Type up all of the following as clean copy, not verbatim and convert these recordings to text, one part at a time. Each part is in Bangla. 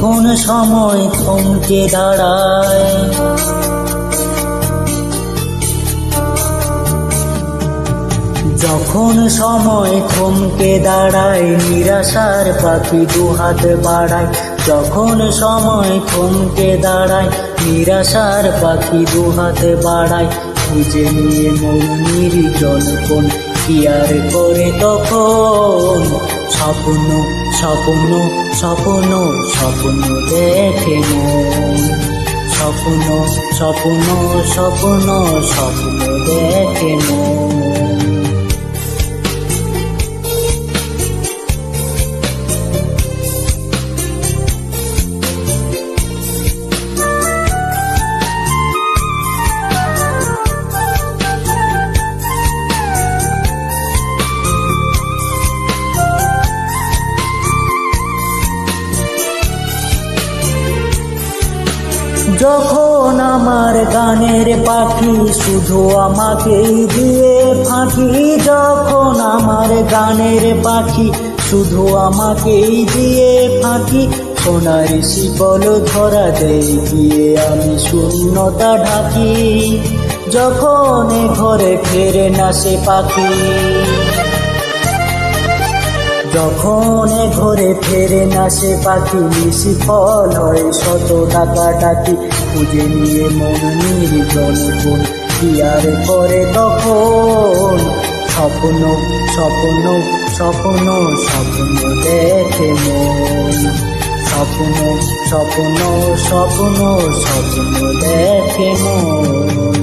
যখন সময় থমকে দাঁড়ায়, যখন সময় থমকে দাঁড়ায়, নিরাশার পাখি দুহাত বাড়ায়। যখন সময় থমকে দাঁড়ায়, নিরাশার পাখি দুহাত বাড়ায়। খুঁজে নিয়ে মন নির্জন কোন কি আর করে তখন, স্বপ্ন স্বপ্ন স্বপ্ন স্বপ্ন দেখে মন, স্বপ্ন স্বপ্ন স্বপ্ন স্বপ্ন দেখে মন। যখন আমার গানের পাখি শুধু আমাকেই দিয়ে ফাঁকি, যখন আমার গানের পাখি শুধু আমাকেই দিয়ে ফাঁকি, সোনার শিকল ধরা দেয় গিয়ে আমি শূন্যতা ঢাকি। যখন ঘরে ফেরে না সে পাখি, যখন ঘরে ফেরে না সে পাখি, নিষ্ফল হয় শত টাকা ডাকি। খুঁজে নিয়ে মন নির্জন কোন কি আর করে তখন, স্বপ্ন স্বপ্ন স্বপ্ন স্বপ্ন দেখে মন, স্বপ্ন স্বপ্ন স্বপ্ন স্বপ্ন দেখে মন।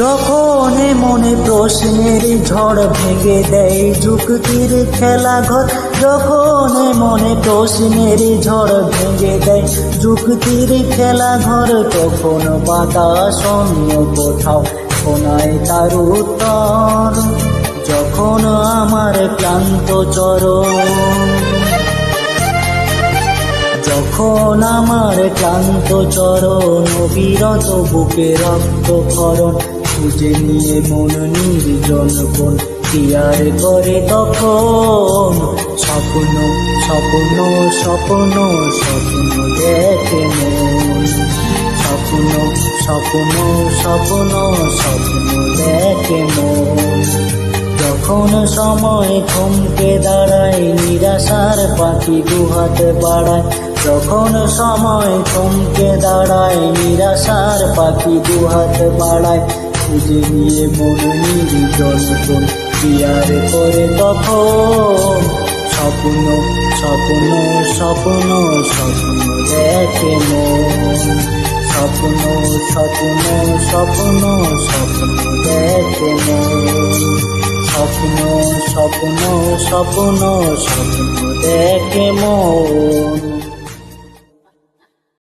যখন মনে প্রশ্নের ঝড় ভেঙে দেয় যুক্তির খেলা ঘর, যখন মনে প্রশ্নের ঝড় ভেঙে দেয় যুক্তির খেলা ঘর, তখন বাতাস অন্য কোথাও শোনায় তার উত্তর। যখন আমার ক্লান্ত চরণ, যখন আমার ক্লান্ত চরণ, অবিরত বুকে রক্তক্ষরণ, খুঁজে নিয়ে মন নির্জন কোন কি আর করে তখন, স্বপ্ন স্বপ্ন স্বপ্ন স্বপ্ন দেখে মন, স্বপ্ন স্বপ্ন স্বপ্ন স্বপ্ন দেখে মন। যখন সময় থমকে দাঁড়ায়, নিরাশার পাখি দুহাত বাড়ায়। যখন সময় থমকে দাঁড়ায়, নিরাশার পাখি দুহাত বাড়ায়। খুঁজে নিয়ে মন নির্জন কোন কি আর করে তখন, স্বপ্ন স্বপ্ন স্বপ্ন স্বপ্ন দেখে মন, স্বপ্ন স্বপ্ন স্বপ্ন স্বপ্ন দেখে মন, স্বপ্ন স্বপ্ন স্বপ্ন স্বপ্ন দেখে মন।